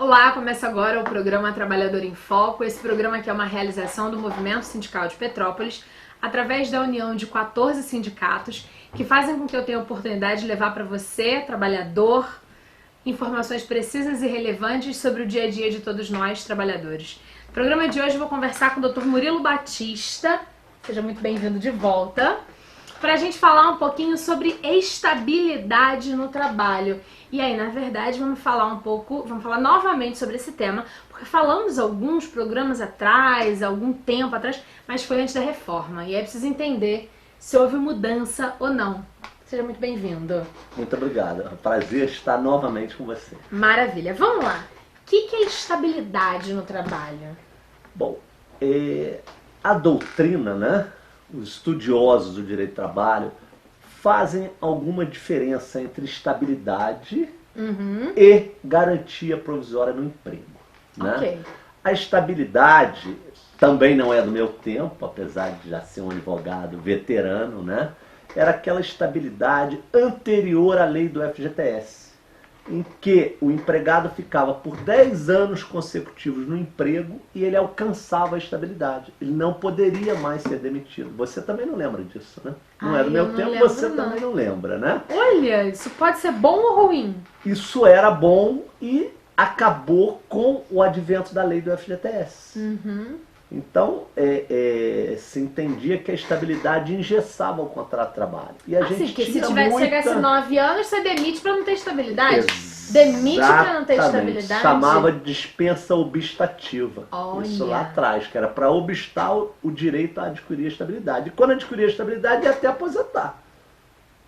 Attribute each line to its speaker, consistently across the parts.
Speaker 1: Olá, começa agora o programa Trabalhador em Foco. Esse programa aqui é uma realização do Movimento Sindical de Petrópolis, através da união de 14 sindicatos que fazem com que eu tenha a oportunidade de levar para você, trabalhador, informações precisas e relevantes sobre o dia a dia de todos nós, trabalhadores. No programa de hoje eu vou conversar com o Dr. Murilo Batista, seja muito bem-vindo de volta, para a gente falar um pouquinho sobre estabilidade no trabalho. E aí, na verdade, vamos falar novamente sobre esse tema, porque falamos alguns programas atrás, algum tempo atrás, mas foi antes da reforma. E aí precisa entender se houve mudança ou não. Seja muito bem-vindo.
Speaker 2: Muito obrigado. É um prazer estar novamente com você.
Speaker 1: Maravilha. Vamos lá. O que é estabilidade no trabalho?
Speaker 2: Bom, a doutrina, né? Os estudiosos do direito do trabalho fazem alguma diferença entre estabilidade e garantia provisória no emprego. Né?
Speaker 1: Ok.
Speaker 2: A estabilidade também não é do meu tempo, apesar de já ser um advogado veterano, né? Era aquela estabilidade anterior à lei do FGTS, em que o empregado ficava por 10 anos consecutivos no emprego e ele alcançava a estabilidade. Ele não poderia mais ser demitido. Você também não lembra disso, né? Não é do meu tempo, você também não lembra, né?
Speaker 1: Olha, isso pode ser bom ou ruim?
Speaker 2: Isso era bom e acabou com o advento da lei do FGTS. Então, se entendia que a estabilidade engessava o contrato de trabalho. E a gente
Speaker 1: porque
Speaker 2: tinha
Speaker 1: se chegasse 9 anos, você demite para não ter estabilidade? Demite para não ter estabilidade?
Speaker 2: Chamava de dispensa obstativa.
Speaker 1: Olha.
Speaker 2: Isso lá atrás, que era para obstar o direito a adquirir a estabilidade. E quando adquirir a estabilidade, ia até aposentar.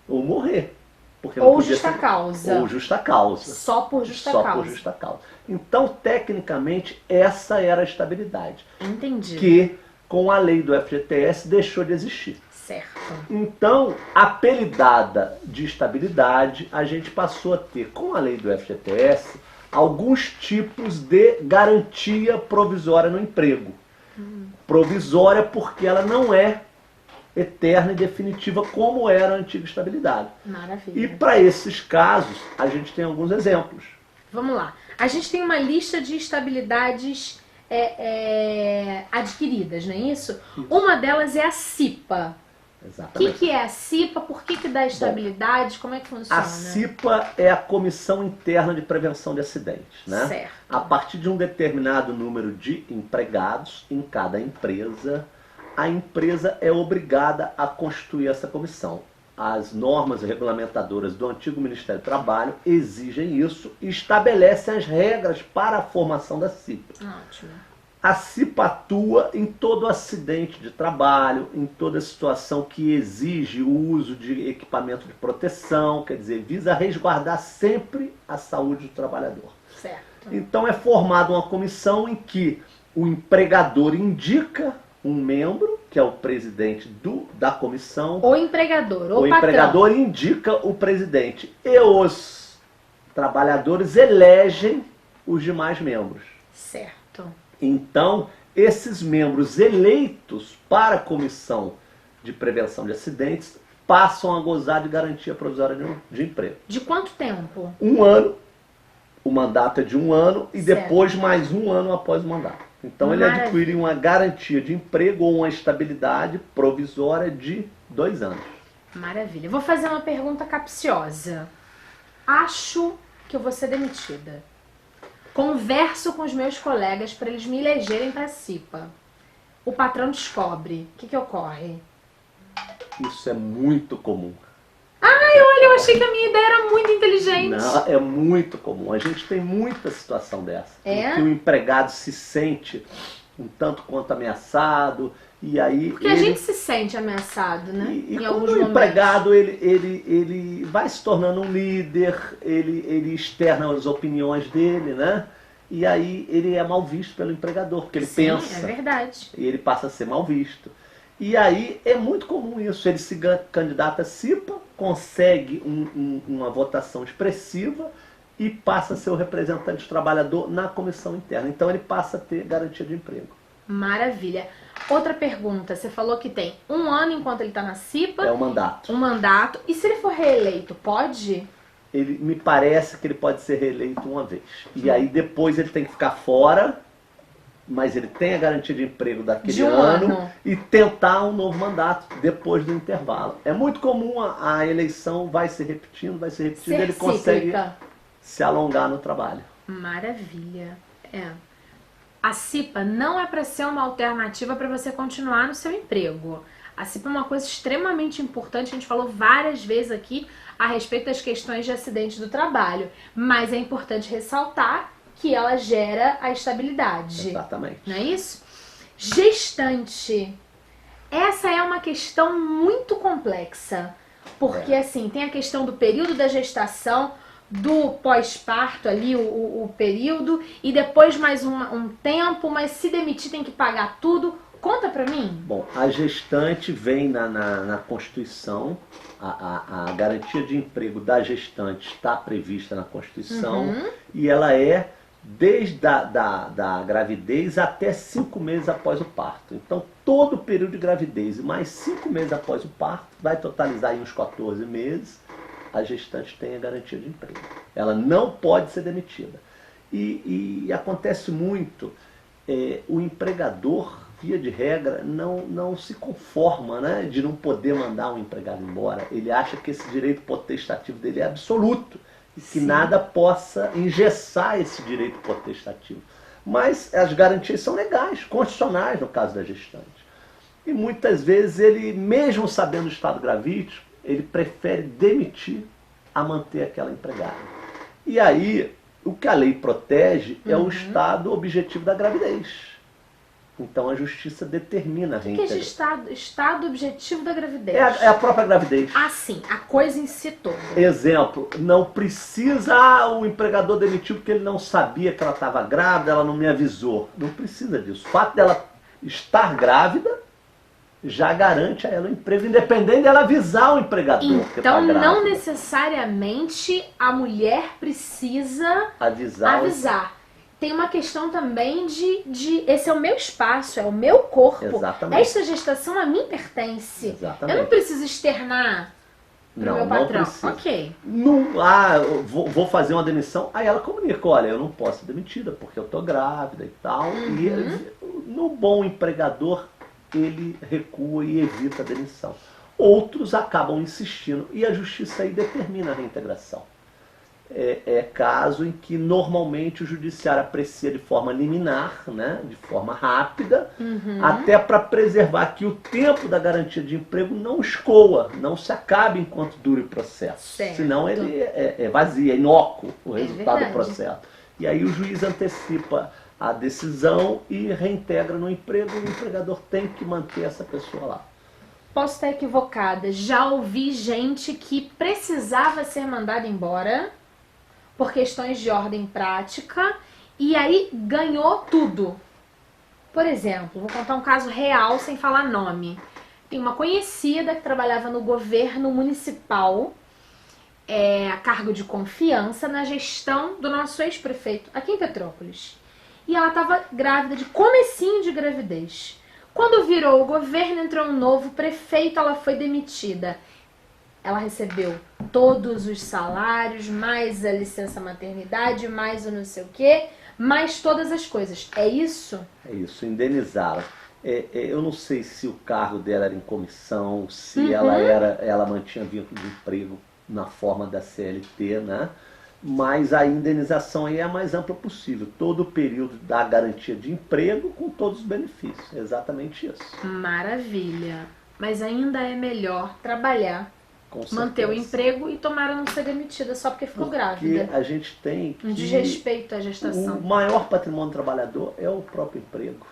Speaker 2: Ou morrer. Porque não
Speaker 1: ou
Speaker 2: podia
Speaker 1: justa
Speaker 2: ser...
Speaker 1: causa.
Speaker 2: Ou justa causa.
Speaker 1: Só por justa
Speaker 2: Só
Speaker 1: causa.
Speaker 2: por justa causa. Então, tecnicamente, essa era a estabilidade.
Speaker 1: Entendi.
Speaker 2: Que, com a lei do FGTS, deixou de existir.
Speaker 1: Certo.
Speaker 2: Então, apelidada de estabilidade, a gente passou a ter, com a lei do FGTS, alguns tipos de garantia provisória no emprego. Provisória porque ela não é eterna e definitiva como era a antiga estabilidade.
Speaker 1: Maravilha.
Speaker 2: E para esses casos, a gente tem alguns exemplos.
Speaker 1: Vamos lá. A gente tem uma lista de estabilidades adquiridas, não é isso? Uma delas é a CIPA.
Speaker 2: Exatamente.
Speaker 1: O que é a CIPA? Por que dá estabilidade? Como é que funciona?
Speaker 2: A CIPA é a Comissão Interna de Prevenção de Acidentes. Né?
Speaker 1: Certo.
Speaker 2: A partir de um determinado número de empregados em cada empresa, a empresa é obrigada a constituir essa comissão. As normas regulamentadoras do antigo Ministério do Trabalho exigem isso e estabelecem as regras para a formação da CIPA.
Speaker 1: Ótimo.
Speaker 2: A CIPA atua em todo acidente de trabalho, em toda situação que exige o uso de equipamento de proteção, quer dizer, visa resguardar sempre a saúde do trabalhador.
Speaker 1: Certo.
Speaker 2: Então é formada uma comissão em que o empregador indica um membro, que é o presidente da comissão.
Speaker 1: O empregador, o patrão.
Speaker 2: Empregador indica o presidente. E os trabalhadores elegem os demais membros.
Speaker 1: Certo.
Speaker 2: Então, esses membros eleitos para a Comissão de Prevenção de Acidentes passam a gozar de garantia provisória de emprego.
Speaker 1: De quanto tempo?
Speaker 2: 1 ano. O mandato é de 1 ano e
Speaker 1: Certo.
Speaker 2: depois mais 1 ano após o mandato. Então ele adquire uma garantia de emprego ou uma estabilidade provisória de 2 anos.
Speaker 1: Maravilha. Vou fazer uma pergunta capciosa. Acho que eu vou ser demitida. Converso com os meus colegas para eles me elegerem para a CIPA. O patrão descobre. O que ocorre?
Speaker 2: Isso é muito comum.
Speaker 1: Olha, eu achei que a minha ideia era muito inteligente.
Speaker 2: Não, é muito comum. A gente tem muita situação dessa.
Speaker 1: É?
Speaker 2: Em que o empregado se sente um tanto quanto ameaçado e aí...
Speaker 1: Porque a gente se sente ameaçado, né?
Speaker 2: E
Speaker 1: em
Speaker 2: como
Speaker 1: alguns
Speaker 2: o
Speaker 1: momentos.
Speaker 2: empregado ele vai se tornando um líder, ele externa as opiniões dele, né? E aí ele é mal visto pelo empregador, porque ele pensa.
Speaker 1: É verdade.
Speaker 2: E ele passa a ser mal visto. E aí é muito comum isso. Ele se candidata a CIPA, consegue uma votação expressiva e passa a ser o representante do trabalhador na comissão interna. Então ele passa a ter garantia de emprego.
Speaker 1: Maravilha. Outra pergunta, você falou que tem 1 ano enquanto ele está na CIPA.
Speaker 2: É o mandato.
Speaker 1: Um mandato. E se ele for reeleito, pode?
Speaker 2: ele me parece que ele pode ser reeleito uma vez. E aí depois ele tem que ficar fora, mas ele tem a garantia de emprego daquele
Speaker 1: De um
Speaker 2: ano e tentar um novo mandato depois do intervalo. É muito comum a eleição vai se repetindo, ele consegue se alongar no trabalho.
Speaker 1: Maravilha. A CIPA não é para ser uma alternativa para você continuar no seu emprego. A CIPA é uma coisa extremamente importante, a gente falou várias vezes aqui a respeito das questões de acidente do trabalho, mas é importante ressaltar que ela gera a estabilidade.
Speaker 2: Exatamente.
Speaker 1: Não é isso? Gestante. Essa é uma questão muito complexa, porque assim, tem a questão do período da gestação, do pós-parto ali, o período, e depois mais um tempo, mas se demitir tem que pagar tudo. Conta pra mim.
Speaker 2: Bom, a gestante vem na Constituição, a garantia de emprego da gestante está prevista na Constituição, e ela é desde da gravidez até 5 meses após o parto. Então, todo o período de gravidez e mais 5 meses após o parto, vai totalizar aí uns 14 meses, a gestante tem a garantia de emprego. Ela não pode ser demitida. E acontece muito, o empregador, via de regra, não se conforma, né, de não poder mandar um empregado embora. Ele acha que esse direito potestativo dele é absoluto e que nada possa engessar esse direito potestativo. Mas as garantias são legais, constitucionais no caso da gestante. E muitas vezes ele, mesmo sabendo o estado gravídico, ele prefere demitir a manter aquela empregada. E aí, o que a lei protege é o estado objetivo da gravidez. Então a justiça determina a reintegração.
Speaker 1: O que é estado objetivo da gravidez?
Speaker 2: É a própria gravidez.
Speaker 1: Ah, sim, a coisa em si toda.
Speaker 2: Exemplo, não precisa o empregador demitir porque ele não sabia que ela estava grávida, ela não me avisou. Não precisa disso. O fato dela estar grávida já garante a ela o emprego, independente dela avisar o empregador que está grávida.
Speaker 1: Então não necessariamente a mulher precisa avisar. Tem uma questão também de esse é o meu espaço, é o meu corpo.
Speaker 2: Exatamente.
Speaker 1: Esta gestação a mim pertence.
Speaker 2: Exatamente.
Speaker 1: Eu não preciso externar pro meu patrão.
Speaker 2: Não precisa.
Speaker 1: Ok.
Speaker 2: Eu vou fazer uma demissão, aí ela comunica, olha, eu não posso ser demitida porque eu estou grávida e tal. E no bom empregador, ele recua e evita a demissão. Outros acabam insistindo e a justiça aí determina a reintegração. É caso em que normalmente o judiciário aprecia de forma liminar, né, de forma rápida, até para preservar que o tempo da garantia de emprego não escoa, não se acabe enquanto dure o processo.
Speaker 1: Certo.
Speaker 2: Senão ele é vazio, é inócuo o resultado do
Speaker 1: verdade.
Speaker 2: processo. E aí o juiz antecipa a decisão e reintegra no emprego, e o empregador tem que manter essa pessoa lá.
Speaker 1: Posso estar equivocada, já ouvi gente que precisava ser mandada embora por questões de ordem prática, e aí ganhou tudo. Por exemplo, vou contar um caso real sem falar nome. Tem uma conhecida que trabalhava no governo municipal, a cargo de confiança, na gestão do nosso ex-prefeito, aqui em Petrópolis. E ela estava grávida, de comecinho de gravidez. Quando virou o governo, entrou um novo prefeito, ela foi demitida. Ela recebeu todos os salários, mais a licença maternidade, mais o não sei o quê, mais todas as coisas. É isso?
Speaker 2: É isso, indenizaram. Eu não sei se o cargo dela era em comissão, se ela mantinha vínculo de emprego na forma da CLT, né? Mas a indenização aí é a mais ampla possível. Todo o período da garantia de emprego com todos os benefícios. É exatamente isso.
Speaker 1: Maravilha. Mas ainda é melhor trabalhar, manter o emprego e tomar a não ser demitida só porque ficou grávida.
Speaker 2: Porque a gente tem que...
Speaker 1: Um desrespeito à gestação.
Speaker 2: O maior patrimônio do trabalhador é o próprio emprego.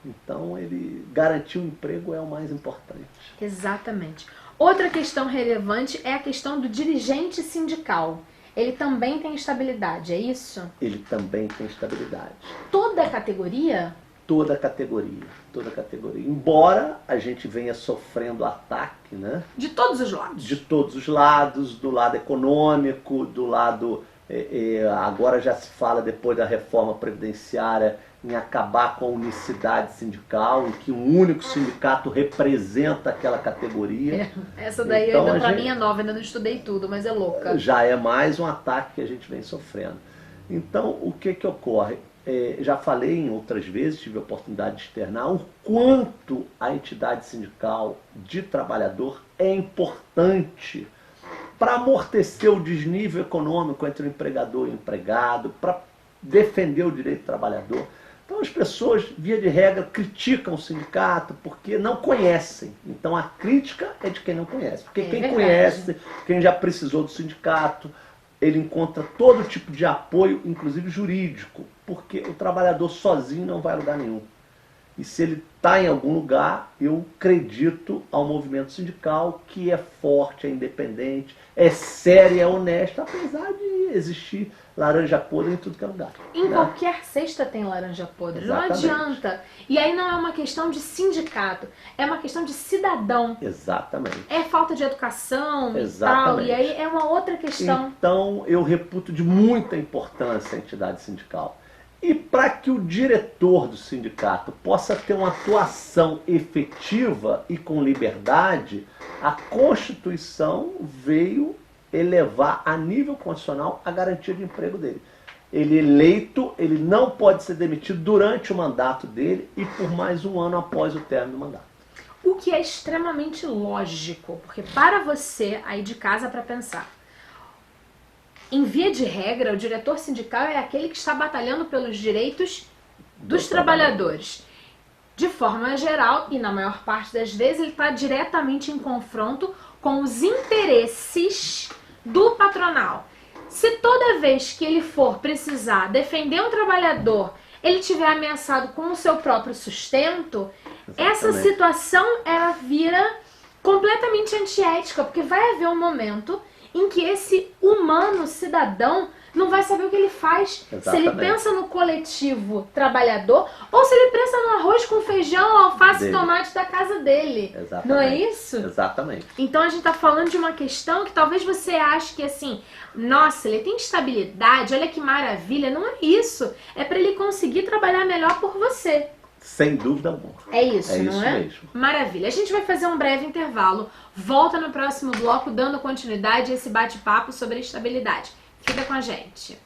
Speaker 2: Então, ele garantir o emprego é o mais importante.
Speaker 1: Exatamente. Outra questão relevante é a questão do dirigente sindical. Ele também tem estabilidade, é isso?
Speaker 2: Ele também tem estabilidade.
Speaker 1: Toda a categoria?
Speaker 2: Toda a categoria, toda a categoria. Embora a gente venha sofrendo ataque, né?
Speaker 1: De todos os lados.
Speaker 2: De todos os lados, do lado econômico, do lado Agora já se fala, depois da reforma previdenciária, em acabar com a unicidade sindical, em que um único sindicato representa aquela categoria.
Speaker 1: Essa daí
Speaker 2: Então,
Speaker 1: ainda pra mim é nova, ainda não estudei tudo, mas é louca.
Speaker 2: Já é mais um ataque que a gente vem sofrendo. Então, o que ocorre? Já falei em outras vezes, tive a oportunidade de externar o quanto a entidade sindical de trabalhador é importante para amortecer o desnível econômico entre o empregador e o empregado, para defender o direito do trabalhador. Então as pessoas, via de regra, criticam o sindicato porque não conhecem. Então a crítica é de quem não conhece. Porque quem
Speaker 1: verdade.
Speaker 2: conhece, quem já precisou do sindicato, ele encontra todo tipo de apoio, inclusive jurídico, porque o trabalhador sozinho não vai a lugar nenhum. E se ele está em algum lugar, eu acredito ao movimento sindical, que é forte, é independente, é sério, é honesto, apesar de existir laranja podre em tudo que é lugar.
Speaker 1: Em
Speaker 2: né?
Speaker 1: qualquer cesta tem laranja podre,
Speaker 2: Exatamente.
Speaker 1: não adianta. E aí não é uma questão de sindicato, é uma questão de cidadão.
Speaker 2: Exatamente.
Speaker 1: É falta de educação
Speaker 2: Exatamente.
Speaker 1: e tal, e aí é uma outra questão.
Speaker 2: Então, eu reputo de muita importância a entidade sindical. E para que o diretor do sindicato possa ter uma atuação efetiva e com liberdade, a Constituição veio elevar a nível constitucional a garantia de emprego dele. Ele eleito, ele não pode ser demitido durante o mandato dele e por mais um ano após o término do mandato.
Speaker 1: O que é extremamente lógico, porque para você aí de casa para pensar, em via de regra, o diretor sindical é aquele que está batalhando pelos direitos dos trabalhadores. De forma geral, e na maior parte das vezes, ele está diretamente em confronto com os interesses do patronal. Se toda vez que ele for precisar defender um trabalhador, ele tiver ameaçado com o seu próprio sustento, essa situação ela vira completamente antiética, porque vai haver um momento em que esse humano cidadão não vai saber o que ele faz.
Speaker 2: Exatamente.
Speaker 1: Se ele pensa no coletivo trabalhador ou se ele pensa no arroz com feijão, alface e tomate da casa dele.
Speaker 2: Exatamente.
Speaker 1: Não é isso?
Speaker 2: Exatamente.
Speaker 1: Então a gente está falando de uma questão que talvez você ache que assim, nossa, ele tem estabilidade, olha que maravilha. Não é isso. É para ele conseguir trabalhar melhor por você.
Speaker 2: Sem dúvida alguma.
Speaker 1: É isso,
Speaker 2: É
Speaker 1: não
Speaker 2: isso
Speaker 1: é?
Speaker 2: mesmo.
Speaker 1: Maravilha. A gente vai fazer um breve intervalo. Volta no próximo bloco, dando continuidade a esse bate-papo sobre estabilidade. Fica com a gente.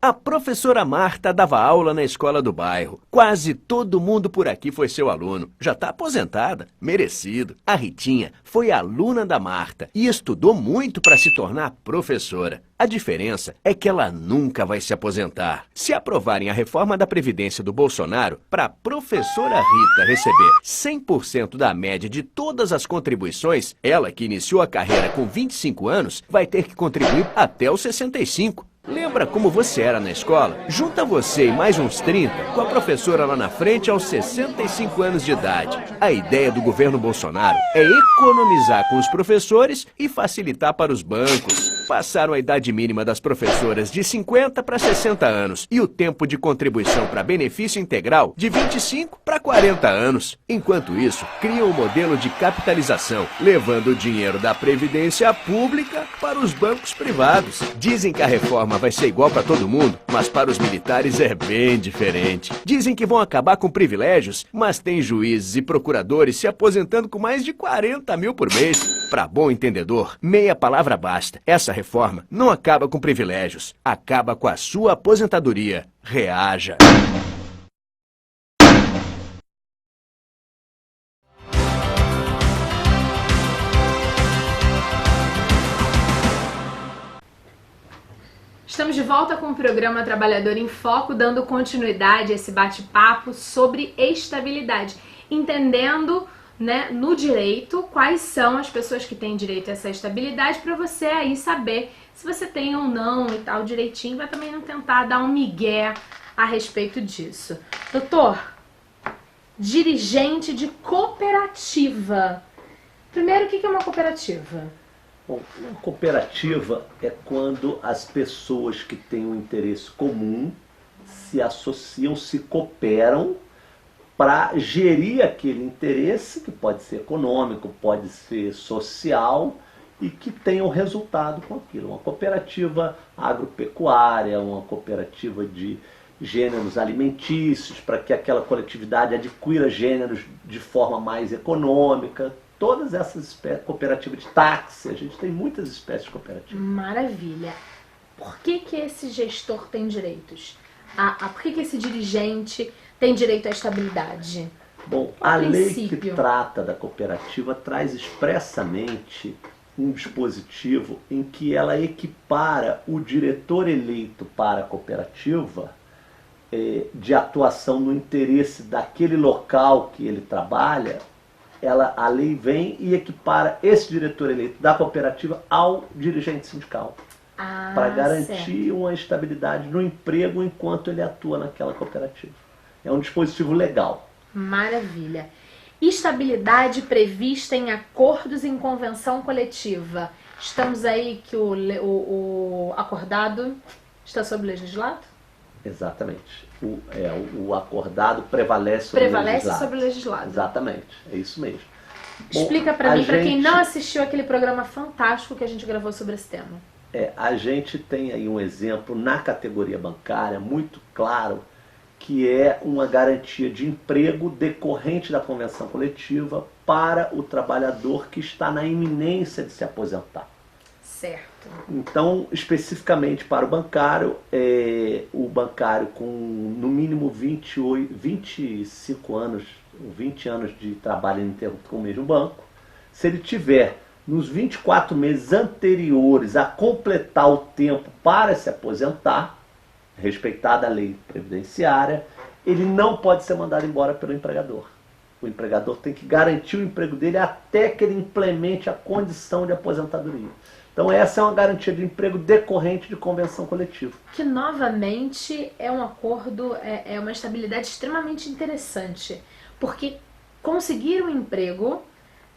Speaker 3: A professora Marta dava aula na escola do bairro. Quase todo mundo por aqui foi seu aluno. Já está aposentada. Merecido. A Ritinha foi aluna da Marta e estudou muito para se tornar professora. A diferença é que ela nunca vai se aposentar. Se aprovarem a reforma da Previdência do Bolsonaro, para a professora Rita receber 100% da média de todas as contribuições, ela que iniciou a carreira com 25 anos, vai ter que contribuir até os 65. Lembra como você era na escola? Junta você e mais uns 30 com a professora lá na frente aos 65 anos de idade. A ideia do governo Bolsonaro é economizar com os professores e facilitar para os bancos. Passaram a idade mínima das professoras de 50 para 60 anos e o tempo de contribuição para benefício integral de 25 para 40 anos. Enquanto isso, criam um modelo de capitalização, levando o dinheiro da Previdência Pública para os bancos privados. Dizem que a reforma vai ser igual para todo mundo, mas para os militares é bem diferente. Dizem que vão acabar com privilégios, mas tem juízes e procuradores se aposentando com mais de 40 mil por mês. Para bom entendedor, meia palavra basta. Essa reforma não acaba com privilégios, acaba com a sua aposentadoria. Reaja!
Speaker 1: Estamos de volta com o programa Trabalhador em Foco, dando continuidade a esse bate-papo sobre estabilidade, entendendo, né, no direito quais são as pessoas que têm direito a essa estabilidade, para você aí saber se você tem ou não e tal direitinho, vai também não tentar dar um migué a respeito disso. Doutor, dirigente de cooperativa. Primeiro, o que é uma cooperativa?
Speaker 2: Bom, uma cooperativa é quando as pessoas que têm um interesse comum se associam, se cooperam para gerir aquele interesse, que pode ser econômico, pode ser social, e que tenha um resultado com aquilo. Uma cooperativa agropecuária, uma cooperativa de gêneros alimentícios, para que aquela coletividade adquira gêneros de forma mais econômica. Todas essas espécies, cooperativa de táxi, a gente tem muitas espécies de cooperativa.
Speaker 1: Maravilha. Por que esse gestor tem direitos? Por que esse dirigente tem direito à estabilidade?
Speaker 2: Bom, a lei que trata da cooperativa traz expressamente um dispositivo em que ela equipara o diretor eleito para a cooperativa de atuação no interesse daquele local que ele trabalha. A lei vem e equipara esse diretor eleito da cooperativa ao dirigente sindical, para garantir uma estabilidade no emprego enquanto ele atua naquela cooperativa. É um dispositivo legal.
Speaker 1: Maravilha. Estabilidade prevista em acordos em convenção coletiva. Estamos aí que o acordado está sob legislado?
Speaker 2: Exatamente. O acordado prevalece sobre o legislado.
Speaker 1: Sobre o legislado.
Speaker 2: Exatamente, é isso mesmo.
Speaker 1: Explica para mim, para quem não assistiu aquele programa fantástico que a gente gravou sobre esse tema.
Speaker 2: A gente tem aí um exemplo na categoria bancária muito claro, que é uma garantia de emprego decorrente da convenção coletiva para o trabalhador que está na iminência de se aposentar.
Speaker 1: Certo.
Speaker 2: Então, especificamente para o bancário com no mínimo 25 anos, 20 anos de trabalho ininterrupto com o mesmo banco, se ele tiver nos 24 meses anteriores a completar o tempo para se aposentar, respeitada a lei previdenciária, ele não pode ser mandado embora pelo empregador. O empregador tem que garantir o emprego dele até que ele implemente a condição de aposentadoria. Então essa é uma garantia de emprego decorrente de convenção coletiva.
Speaker 1: Que novamente é um acordo, é uma estabilidade extremamente interessante, porque conseguir um emprego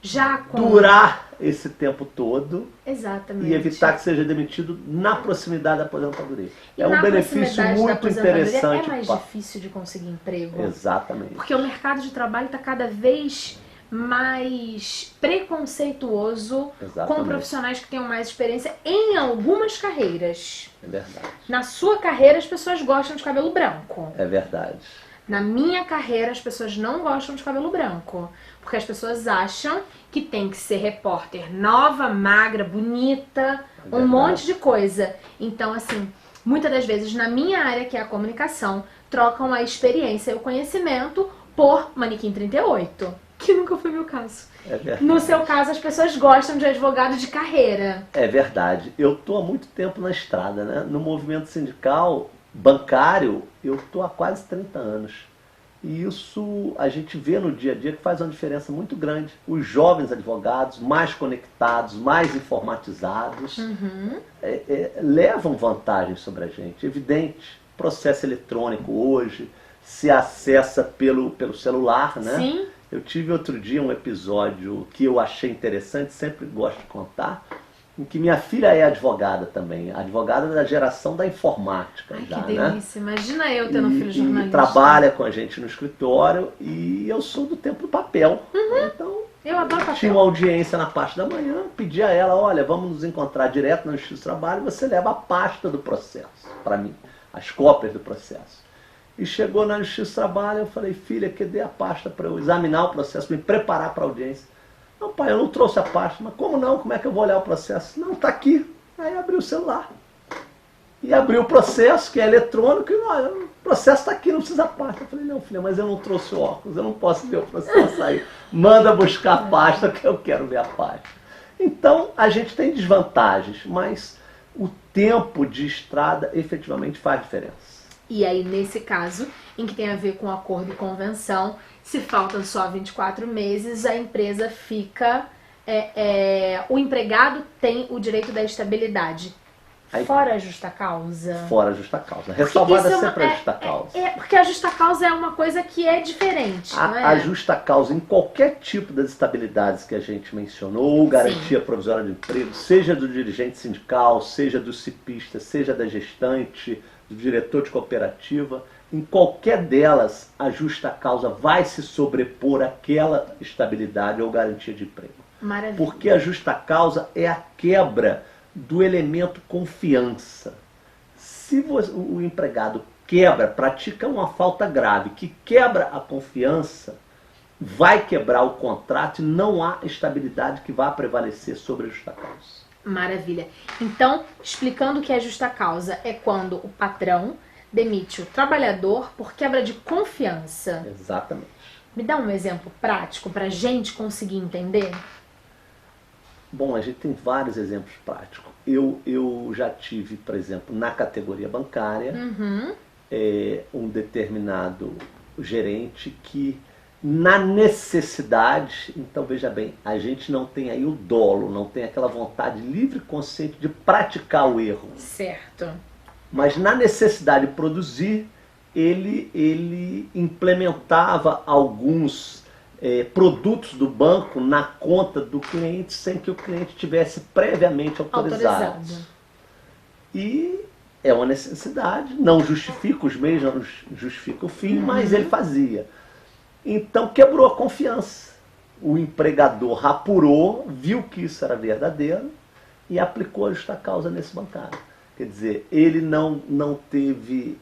Speaker 1: já
Speaker 2: durar esse tempo todo.
Speaker 1: Exatamente.
Speaker 2: E evitar que seja demitido na proximidade da aposentadoria. É um benefício muito interessante.
Speaker 1: É mais difícil de conseguir emprego.
Speaker 2: Exatamente.
Speaker 1: Porque o mercado de trabalho está cada vez mais preconceituoso.
Speaker 2: Exatamente.
Speaker 1: Com profissionais que tenham mais experiência em algumas carreiras.
Speaker 2: É verdade.
Speaker 1: Na sua carreira as pessoas gostam de cabelo branco.
Speaker 2: É verdade.
Speaker 1: Na minha carreira as pessoas não gostam de cabelo branco. Porque as pessoas acham que tem que ser repórter nova, magra, bonita, um monte de coisa. Então, assim, muitas das vezes na minha área, que é a comunicação, trocam a experiência e o conhecimento por manequim 38. Que nunca foi meu caso.
Speaker 2: É verdade.
Speaker 1: No seu caso, as pessoas gostam de advogado de carreira.
Speaker 2: É verdade. Eu estou há muito tempo na estrada, né? No movimento sindical bancário, eu estou há quase 30 anos. E isso a gente vê no dia a dia que faz uma diferença muito grande. Os jovens advogados, mais conectados, mais informatizados, levam vantagem sobre a gente. Evidente, processo eletrônico hoje se acessa pelo celular, né?
Speaker 1: Sim.
Speaker 2: Eu tive outro dia um episódio que eu achei interessante, sempre gosto de contar, em que minha filha é advogada também, advogada da geração da informática.
Speaker 1: Ai,
Speaker 2: já,
Speaker 1: que delícia.
Speaker 2: né?
Speaker 1: Imagina eu tendo um filho jornalista.
Speaker 2: E trabalha com a gente no escritório e eu sou do tempo do papel. Então,
Speaker 1: eu adoro papel.
Speaker 2: Tinha uma audiência na parte da manhã, pedi a ela, olha, vamos nos encontrar direto na Justiça do Trabalho, você leva a pasta do processo para mim, as cópias do processo. E chegou na Justiça do Trabalho, eu falei, filha, cadê a pasta para eu examinar o processo, me preparar para a audiência? Não, pai, eu não trouxe a pasta. Mas como não? Como é que eu vou olhar o processo? Não, está aqui. Aí abri o celular. E abri o processo, que é eletrônico, e olha, o processo está aqui, não precisa pasta. Eu falei, não, filha, mas eu não trouxe o óculos, eu não posso ver o processo aí. Manda buscar a pasta que eu quero ver a pasta. Então, a gente tem desvantagens, mas o tempo de estrada efetivamente faz diferença.
Speaker 1: E aí, nesse caso, em que tem a ver com acordo e convenção, se faltam só 24 meses, a empresa fica... o empregado tem o direito da estabilidade. Aí, fora a justa causa.
Speaker 2: Fora a justa causa. Ressalvada sempre a justa causa.
Speaker 1: Porque a justa causa é uma coisa que é diferente, não é?
Speaker 2: A justa causa em qualquer tipo das estabilidades que a gente mencionou, garantia provisória de emprego, seja do dirigente sindical, seja do cipista, seja da gestante, do diretor de cooperativa, em qualquer delas, a justa causa vai se sobrepor àquela estabilidade ou garantia de emprego.
Speaker 1: Maravilha.
Speaker 2: Porque a justa causa é a quebra do elemento confiança. Se o empregado pratica uma falta grave, que quebra a confiança, vai quebrar o contrato e não há estabilidade que vá prevalecer sobre a justa causa.
Speaker 1: Maravilha. Então, explicando o que é justa causa, é quando o patrão demite o trabalhador por quebra de confiança.
Speaker 2: Exatamente.
Speaker 1: Me dá um exemplo prático para a gente conseguir entender?
Speaker 2: Bom, a gente tem vários exemplos práticos. Eu já tive, por exemplo, na categoria bancária, um determinado gerente que, na necessidade, então veja bem, a gente não tem aí o dolo, não tem aquela vontade livre e consciente de praticar o erro.
Speaker 1: Certo.
Speaker 2: Mas na necessidade de produzir, ele implementava alguns produtos do banco na conta do cliente sem que o cliente tivesse previamente autorizado. E é uma necessidade, não justifica os meios, não justifica o fim, mas ele fazia. Então quebrou a confiança. O empregador apurou, viu que isso era verdadeiro e aplicou a justa causa nesse bancário. Quer dizer, ele não teve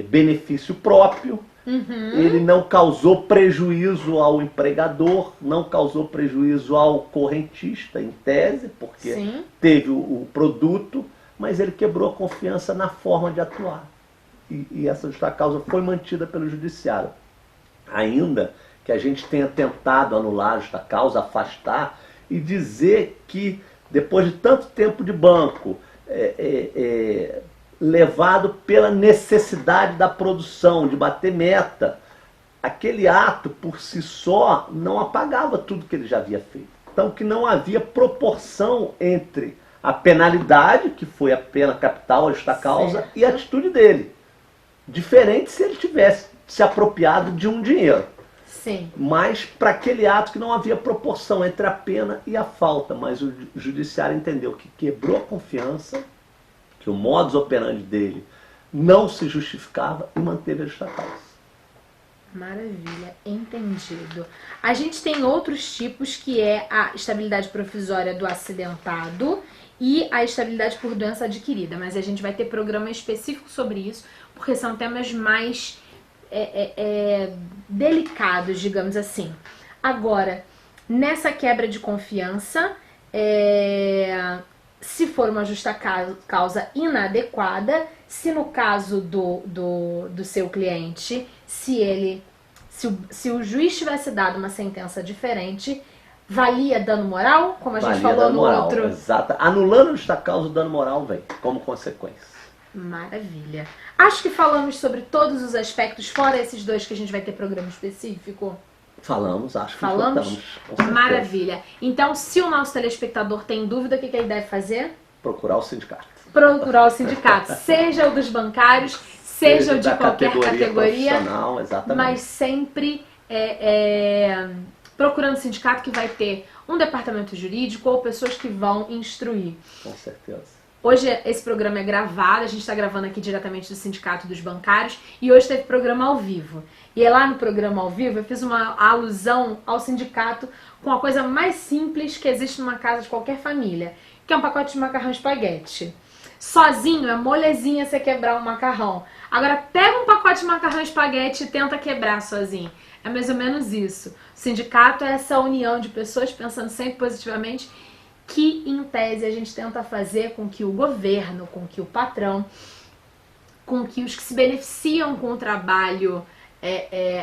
Speaker 2: benefício próprio, ele não causou prejuízo ao empregador, não causou prejuízo ao correntista, em tese, porque teve o produto, mas ele quebrou a confiança na forma de atuar. E essa justa causa foi mantida pelo judiciário. Ainda que a gente tenha tentado anular a justa causa, afastar e dizer que depois de tanto tempo de banco, levado pela necessidade da produção, de bater meta, aquele ato por si só não apagava tudo que ele já havia feito. Então que não havia proporção entre a penalidade, que foi a pena capital, a justa causa, e a atitude dele. Diferente se ele tivesse se apropriado de um dinheiro.
Speaker 1: Sim.
Speaker 2: Mas para aquele ato que não havia proporção entre a pena e a falta. Mas o judiciário entendeu que quebrou a confiança, que o modus operandi dele não se justificava e manteve a justa causa.
Speaker 1: Maravilha, entendido. A gente tem outros tipos, que é a estabilidade provisória do acidentado e a estabilidade por doença adquirida. Mas a gente vai ter programa específico sobre isso, porque são temas mais delicados, digamos assim. Agora, nessa quebra de confiança, se for uma justa causa inadequada, se no caso do seu cliente, se o juiz tivesse dado uma sentença diferente, valia dano moral, como a gente falou no outro?
Speaker 2: Exato. Anulando a justa causa, o dano moral vem como consequência.
Speaker 1: Maravilha. Acho que falamos sobre todos os aspectos, fora esses dois que a gente vai ter programa específico.
Speaker 2: Falamos, acho que
Speaker 1: falamos. Maravilha. Então, se o nosso telespectador tem dúvida, o que ele deve fazer?
Speaker 2: Procurar o sindicato.
Speaker 1: Procurar o sindicato, seja o dos bancários, seja o de qualquer categoria, mas sempre procurando o sindicato, que vai ter um departamento jurídico ou pessoas que vão instruir.
Speaker 2: Com certeza.
Speaker 1: Hoje esse programa é gravado, a gente está gravando aqui diretamente do Sindicato dos Bancários, e hoje teve programa ao vivo. E lá no programa ao vivo eu fiz uma alusão ao sindicato com a coisa mais simples que existe numa casa de qualquer família, que é um pacote de macarrão espaguete. Sozinho é molezinha você quebrar um macarrão. Agora pega um pacote de macarrão espaguete e tenta quebrar sozinho. É mais ou menos isso. O sindicato é essa união de pessoas pensando sempre positivamente, que, em tese, a gente tenta fazer com que o governo, com que o patrão, com que os que se beneficiam com o trabalho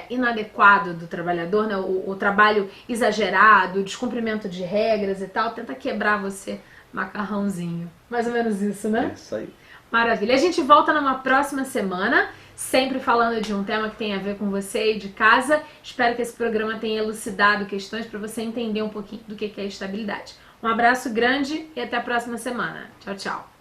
Speaker 1: inadequado do trabalhador, né, o trabalho exagerado, o descumprimento de regras e tal, tenta quebrar você macarrãozinho. Mais ou menos isso, né?
Speaker 2: É isso aí.
Speaker 1: Maravilha. A gente volta numa próxima semana, sempre falando de um tema que tem a ver com você e de casa. Espero que esse programa tenha elucidado questões para você entender um pouquinho do que é estabilidade. Um abraço grande e até a próxima semana. Tchau, tchau.